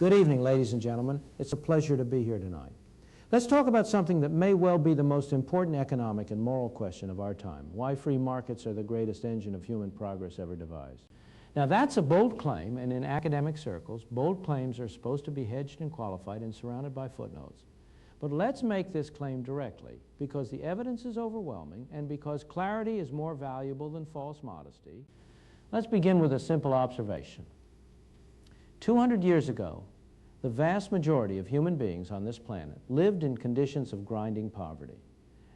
Good evening, ladies and gentlemen. It's a pleasure to be here tonight. Let's talk about something that may well be the most important economic and moral question of our time: why free markets are the greatest engine of human progress ever devised. Now, that's a bold claim, and in academic circles, bold claims are supposed to be hedged and qualified and surrounded by footnotes. But let's make this claim directly, because the evidence is overwhelming and because clarity is more valuable than false modesty. Let's begin with a simple observation. 200 years ago, the vast majority of human beings on this planet lived in conditions of grinding poverty.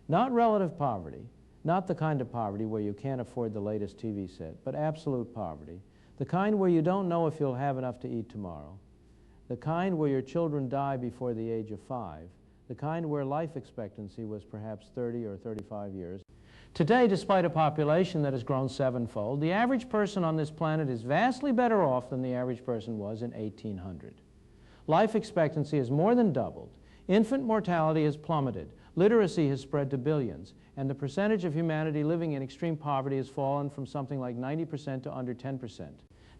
Not relative poverty, not the kind of poverty where you can't afford the latest TV set, but absolute poverty, the kind where you don't know if you'll have enough to eat tomorrow, the kind where your children die before the age of 5, the kind where life expectancy was perhaps 30 or 35 years. Today, despite a population that has grown sevenfold, the average person on this planet is vastly better off than the average person was in 1800. Life expectancy has more than doubled, infant mortality has plummeted, literacy has spread to billions, and the percentage of humanity living in extreme poverty has fallen from something like 90% to under 10%.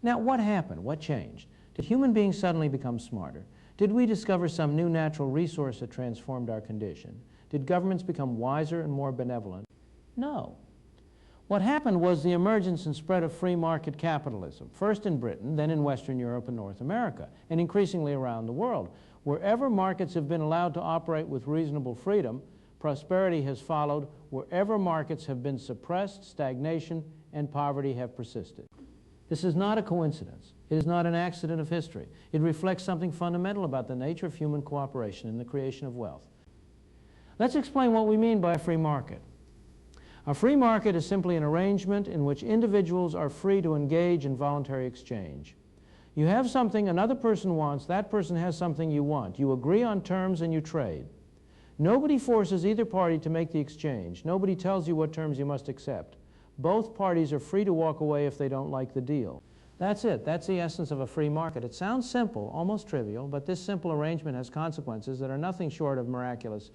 Now, what happened? What changed? Did human beings suddenly become smarter? Did we discover some new natural resource that transformed our condition? Did governments become wiser and more benevolent? No. What happened was the emergence and spread of free market capitalism, first in Britain, then in Western Europe and North America, and increasingly around the world. Wherever markets have been allowed to operate with reasonable freedom, prosperity has followed. Wherever markets have been suppressed, stagnation and poverty have persisted. This is not a coincidence. It is not an accident of history. It reflects something fundamental about the nature of human cooperation in the creation of wealth. Let's explain what we mean by a free market. A free market is simply an arrangement in which individuals are free to engage in voluntary exchange. You have something another person wants, that person has something you want. You agree on terms and you trade. Nobody forces either party to make the exchange. Nobody tells you what terms you must accept. Both parties are free to walk away if they don't like the deal. That's it. That's the essence of a free market. It sounds simple, almost trivial, but this simple arrangement has consequences that are nothing short of miraculous.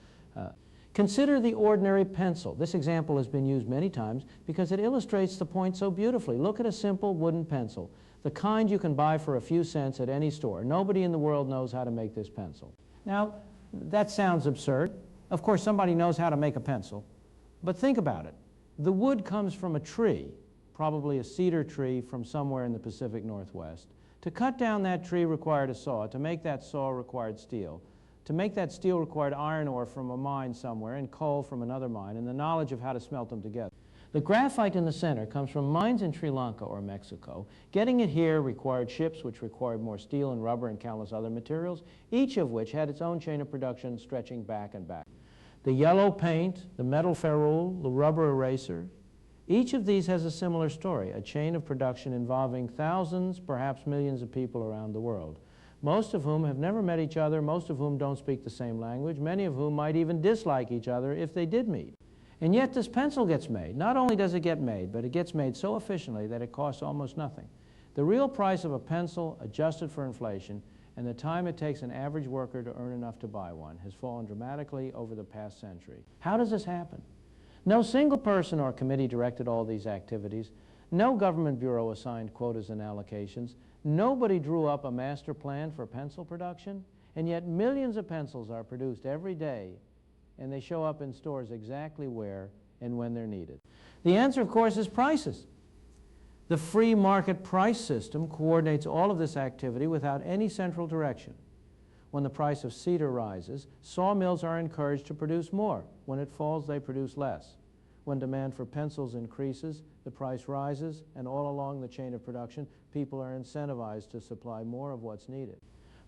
Consider the ordinary pencil. This example has been used many times because it illustrates the point so beautifully. Look at a simple wooden pencil, the kind you can buy for a few cents at any store. Nobody in the world knows how to make this pencil. Now, that sounds absurd. Of course, somebody knows how to make a pencil. But think about it. The wood comes from a tree, probably a cedar tree from somewhere in the Pacific Northwest. To cut down that tree required a saw. To make that saw required steel. To make that steel required iron ore from a mine somewhere and coal from another mine and the knowledge of how to smelt them together. The graphite in the center comes from mines in Sri Lanka or Mexico. Getting it here required ships which required more steel and rubber and countless other materials, each of which had its own chain of production stretching back and back. The yellow paint, the metal ferrule, the rubber eraser, each of these has a similar story, a chain of production involving thousands, perhaps millions of people around the world, most of whom have never met each other, most of whom don't speak the same language, many of whom might even dislike each other if they did meet. And yet this pencil gets made. Not only does it get made, but it gets made so efficiently that it costs almost nothing. The real price of a pencil, adjusted for inflation, and the time it takes an average worker to earn enough to buy one has fallen dramatically over the past century. How does this happen? No single person or committee directed all these activities. No government bureau assigned quotas and allocations. Nobody drew up a master plan for pencil production, and yet millions of pencils are produced every day, and they show up in stores exactly where and when they're needed. The answer, of course, is prices. The free market price system coordinates all of this activity without any central direction. When the price of cedar rises, sawmills are encouraged to produce more. When it falls, they produce less. When demand for pencils increases, the price rises, and all along the chain of production, people are incentivized to supply more of what's needed.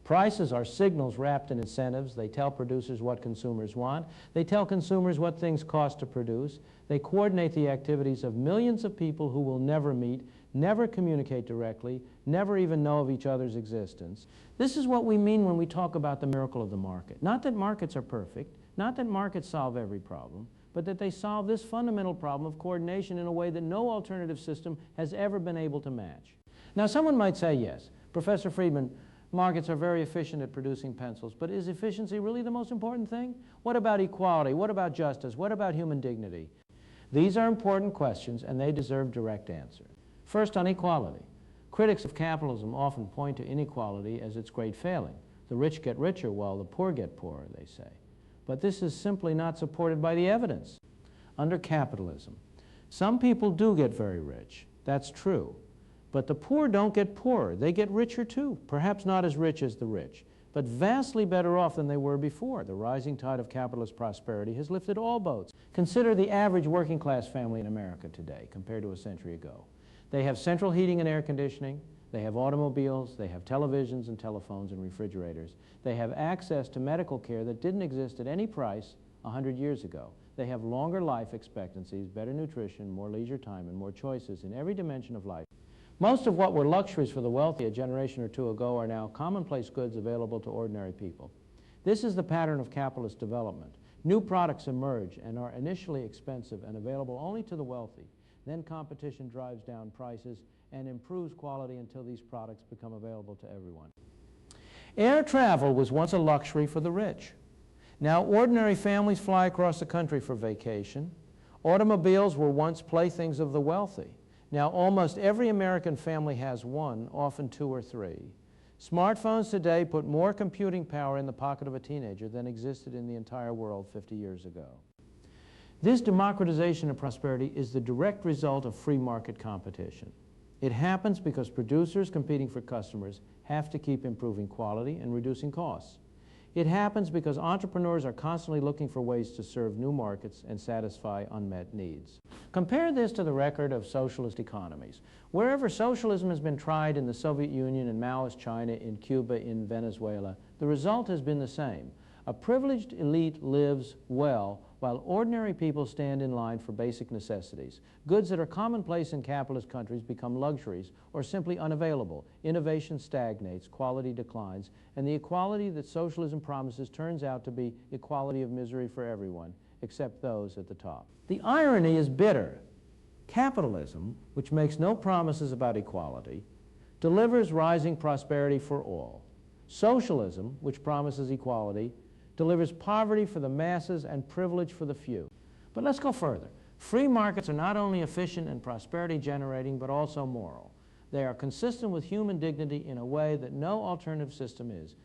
Prices are signals wrapped in incentives. They tell producers what consumers want. They tell consumers what things cost to produce. They coordinate the activities of millions of people who will never meet, never communicate directly, never even know of each other's existence. This is what we mean when we talk about the miracle of the market. Not that markets are perfect, not that markets solve every problem, but that they solve this fundamental problem of coordination in a way that no alternative system has ever been able to match. Now, someone might say, yes, Professor Friedman, markets are very efficient at producing pencils, but is efficiency really the most important thing? What about equality? What about justice? What about human dignity? These are important questions, and they deserve direct answers. First, on equality. Critics of capitalism often point to inequality as its great failing. The rich get richer while the poor get poorer, they say. But this is simply not supported by the evidence. Under capitalism, some people do get very rich. That's true. But the poor don't get poorer. They get richer too. Perhaps not as rich as the rich, but vastly better off than they were before. The rising tide of capitalist prosperity has lifted all boats. Consider the average working class family in America today compared to a century ago. They have central heating and air conditioning. They have automobiles. They have televisions and telephones and refrigerators. They have access to medical care that didn't exist at any price 100 years ago. They have longer life expectancies, better nutrition, more leisure time, and more choices in every dimension of life. Most of what were luxuries for the wealthy a generation or two ago are now commonplace goods available to ordinary people. This is the pattern of capitalist development. New products emerge and are initially expensive and available only to the wealthy. Then competition drives down prices and improves quality until these products become available to everyone. Air travel was once a luxury for the rich. Now ordinary families fly across the country for vacation. Automobiles were once playthings of the wealthy. Now almost every American family has one, often two or three. Smartphones today put more computing power in the pocket of a teenager than existed in the entire world 50 years ago. This democratization of prosperity is the direct result of free market competition. It happens because producers competing for customers have to keep improving quality and reducing costs. It happens because entrepreneurs are constantly looking for ways to serve new markets and satisfy unmet needs. Compare this to the record of socialist economies. Wherever socialism has been tried, in the Soviet Union, in Maoist China, in Cuba, in Venezuela, the result has been the same. A privileged elite lives well while ordinary people stand in line for basic necessities. Goods that are commonplace in capitalist countries become luxuries or simply unavailable. Innovation stagnates, quality declines, and the equality that socialism promises turns out to be equality of misery for everyone, except those at the top. The irony is bitter. Capitalism, which makes no promises about equality, delivers rising prosperity for all. Socialism, which promises equality, delivers poverty for the masses and privilege for the few. But let's go further. Free markets are not only efficient and prosperity generating, but also moral. They are consistent with human dignity in a way that no alternative system is.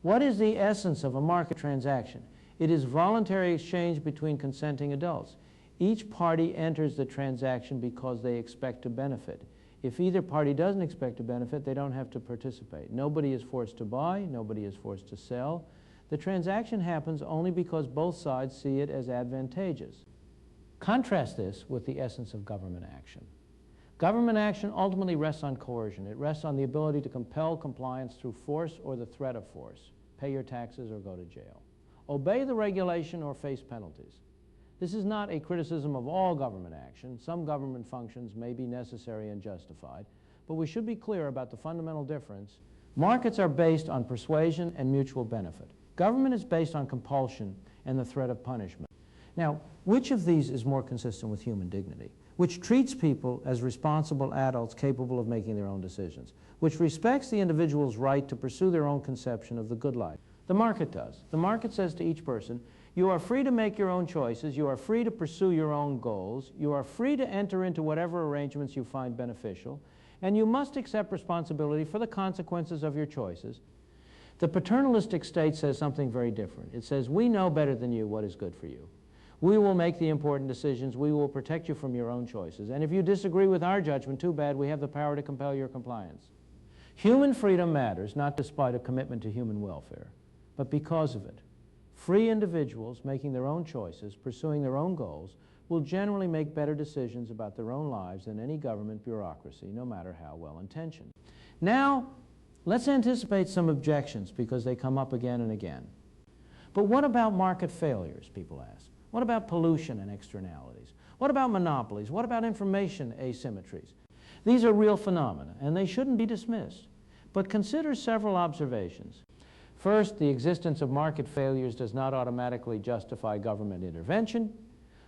What is the essence of a market transaction? It is voluntary exchange between consenting adults. Each party enters the transaction because they expect to benefit. If either party doesn't expect to benefit, they don't have to participate. Nobody is forced to buy, nobody is forced to sell. The transaction happens only because both sides see it as advantageous. Contrast this with the essence of government action. Government action ultimately rests on coercion. It rests on the ability to compel compliance through force or the threat of force. Pay your taxes or go to jail. Obey the regulation or face penalties. This is not a criticism of all government action. Some government functions may be necessary and justified, but we should be clear about the fundamental difference. Markets are based on persuasion and mutual benefit. Government is based on compulsion and the threat of punishment. Now, which of these is more consistent with human dignity? Which treats people as responsible adults capable of making their own decisions? Which respects the individual's right to pursue their own conception of the good life? The market does. The market says to each person, you are free to make your own choices, you are free to pursue your own goals, you are free to enter into whatever arrangements you find beneficial, and you must accept responsibility for the consequences of your choices. The paternalistic state says something very different. It says, we know better than you what is good for you. We will make the important decisions. We will protect you from your own choices. And if you disagree with our judgment, too bad, we have the power to compel your compliance. Human freedom matters, not despite a commitment to human welfare, but because of it. Free individuals making their own choices, pursuing their own goals, will generally make better decisions about their own lives than any government bureaucracy, no matter how well-intentioned. Now, let's anticipate some objections because they come up again and again. But what about market failures, people ask? What about pollution and externalities? What about monopolies? What about information asymmetries? These are real phenomena, and they shouldn't be dismissed. But consider several observations. First, the existence of market failures does not automatically justify government intervention.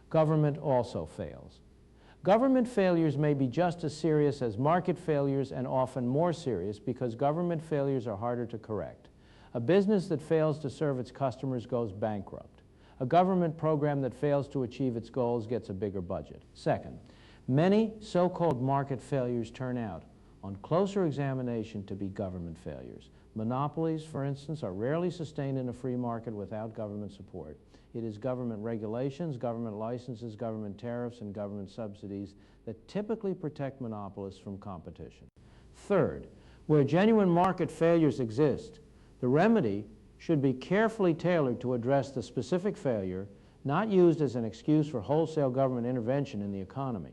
Government also fails. Government failures may be just as serious as market failures and often more serious because government failures are harder to correct. A business that fails to serve its customers goes bankrupt. A government program that fails to achieve its goals gets a bigger budget. Second, many so-called market failures turn out on closer examination to be government failures. Monopolies, for instance, are rarely sustained in a free market without government support. It is government regulations, government licenses, government tariffs, and government subsidies that typically protect monopolists from competition. Third, where genuine market failures exist, the remedy should be carefully tailored to address the specific failure, not used as an excuse for wholesale government intervention in the economy.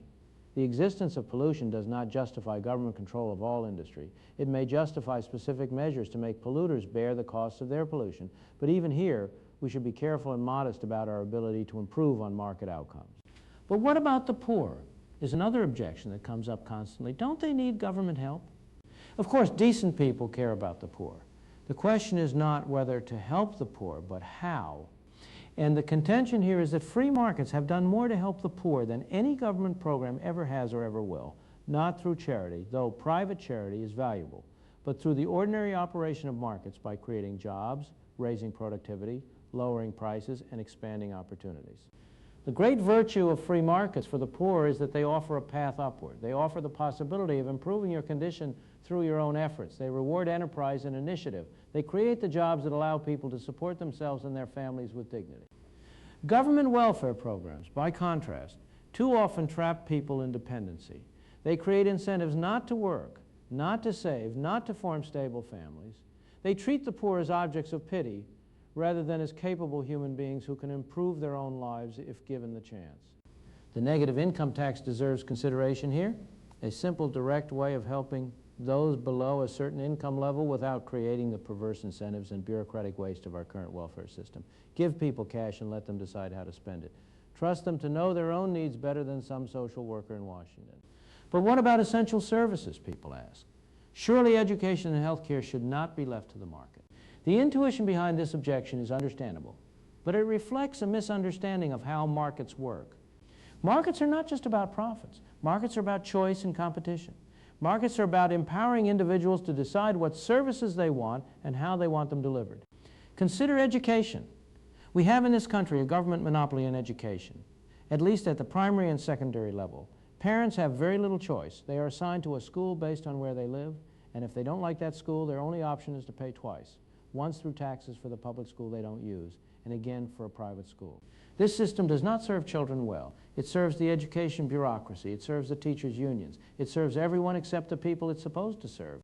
The existence of pollution does not justify government control of all industry. It may justify specific measures to make polluters bear the costs of their pollution, but even here, we should be careful and modest about our ability to improve on market outcomes. But what about the poor? Is another objection that comes up constantly. Don't they need government help? Of course, decent people care about the poor. The question is not whether to help the poor, but how. And the contention here is that free markets have done more to help the poor than any government program ever has or ever will, not through charity, though private charity is valuable, but through the ordinary operation of markets by creating jobs, raising productivity, lowering prices, and expanding opportunities. The great virtue of free markets for the poor is that they offer a path upward. They offer the possibility of improving your condition through your own efforts. They reward enterprise and initiative. They create the jobs that allow people to support themselves and their families with dignity. Government welfare programs, by contrast, too often trap people in dependency. They create incentives not to work, not to save, not to form stable families. They treat the poor as objects of pity rather than as capable human beings who can improve their own lives if given the chance. The negative income tax deserves consideration here, a simple, direct way of helping those below a certain income level without creating the perverse incentives and bureaucratic waste of our current welfare system. Give people cash and let them decide how to spend it. Trust them to know their own needs better than some social worker in Washington. But what about essential services, people ask? Surely education and health care should not be left to the market. The intuition behind this objection is understandable, but it reflects a misunderstanding of how markets work. Markets are not just about profits. Markets are about choice and competition. Markets are about empowering individuals to decide what services they want and how they want them delivered. Consider education. We have in this country a government monopoly in education, at least at the primary and secondary level. Parents have very little choice. They are assigned to a school based on where they live, and if they don't like that school, their only option is to pay twice. Once through taxes for the public school they don't use, and again for a private school. This system does not serve children well. It serves the education bureaucracy. It serves the teachers' unions. It serves everyone except the people it's supposed to serve.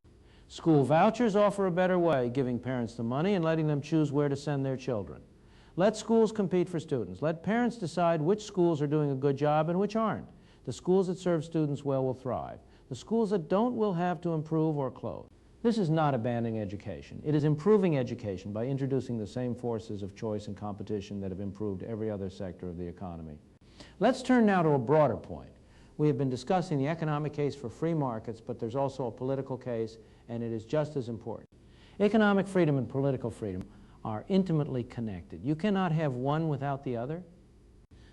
School vouchers offer a better way, giving parents the money and letting them choose where to send their children. Let schools compete for students. Let parents decide which schools are doing a good job and which aren't. The schools that serve students well will thrive. The schools that don't will have to improve or close. This is not abandoning education. It is improving education by introducing the same forces of choice and competition that have improved every other sector of the economy. Let's turn now to a broader point. We have been discussing the economic case for free markets, but there's also a political case, and it is just as important. Economic freedom and political freedom are intimately connected. You cannot have one without the other.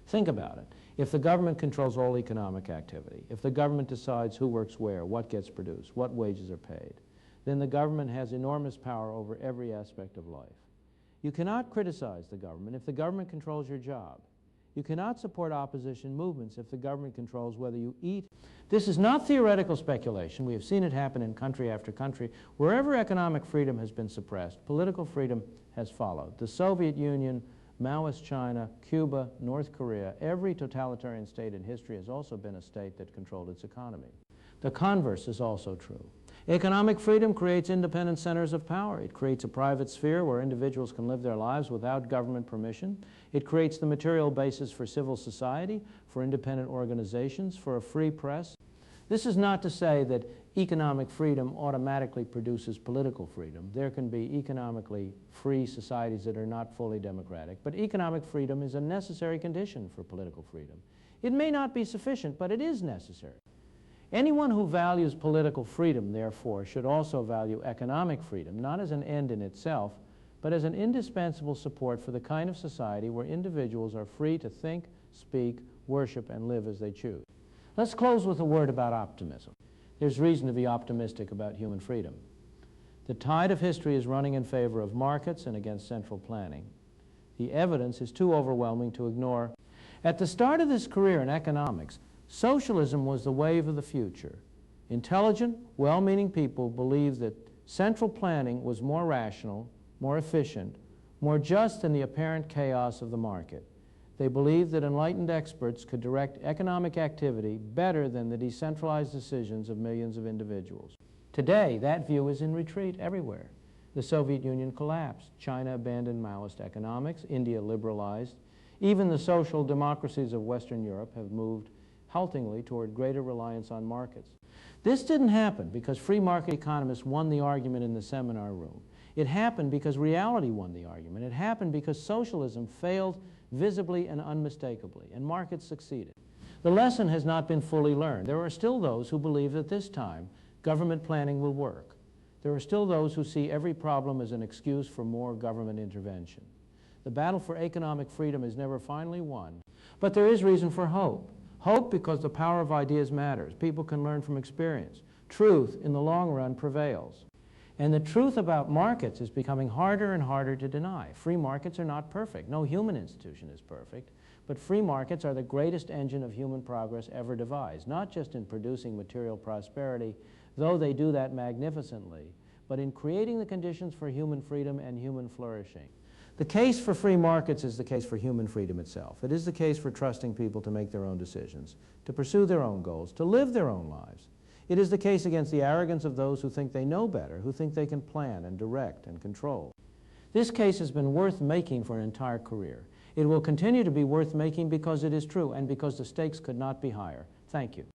Think about it. If the government controls all economic activity, if the government decides who works where, what gets produced, what wages are paid, then the government has enormous power over every aspect of life. You cannot criticize the government if the government controls your job. You cannot support opposition movements if the government controls whether you eat. This is not theoretical speculation. We have seen it happen in country after country. Wherever economic freedom has been suppressed, political freedom has followed. The Soviet Union, Maoist China, Cuba, North Korea, every totalitarian state in history has also been a state that controlled its economy. The converse is also true. Economic freedom creates independent centers of power. It creates a private sphere where individuals can live their lives without government permission. It creates the material basis for civil society, for independent organizations, for a free press. This is not to say that economic freedom automatically produces political freedom. There can be economically free societies that are not fully democratic, but economic freedom is a necessary condition for political freedom. It may not be sufficient, but it is necessary. Anyone who values political freedom, therefore, should also value economic freedom, not as an end in itself, but as an indispensable support for the kind of society where individuals are free to think, speak, worship, and live as they choose. Let's close with a word about optimism. There's reason to be optimistic about human freedom. The tide of history is running in favor of markets and against central planning. The evidence is too overwhelming to ignore. At the start of this career in economics, socialism was the wave of the future. Intelligent, well-meaning people believed that central planning was more rational, more efficient, more just than the apparent chaos of the market. They believed that enlightened experts could direct economic activity better than the decentralized decisions of millions of individuals. Today, that view is in retreat everywhere. The Soviet Union collapsed. China abandoned Maoist economics. India liberalized. Even the social democracies of Western Europe have moved haltingly toward greater reliance on markets. This didn't happen because free market economists won the argument in the seminar room. It happened because reality won the argument. It happened because socialism failed visibly and unmistakably, and markets succeeded. The lesson has not been fully learned. There are still those who believe that this time government planning will work. There are still those who see every problem as an excuse for more government intervention. The battle for economic freedom is never finally won, but there is reason for hope. Hope because the power of ideas matters. People can learn from experience. Truth, in the long run, prevails. And the truth about markets is becoming harder and harder to deny. Free markets are not perfect. No human institution is perfect. But free markets are the greatest engine of human progress ever devised, not just in producing material prosperity, though they do that magnificently, but in creating the conditions for human freedom and human flourishing. The case for free markets is the case for human freedom itself. It is the case for trusting people to make their own decisions, to pursue their own goals, to live their own lives. It is the case against the arrogance of those who think they know better, who think they can plan and direct and control. This case has been worth making for an entire career. It will continue to be worth making because it is true and because the stakes could not be higher. Thank you.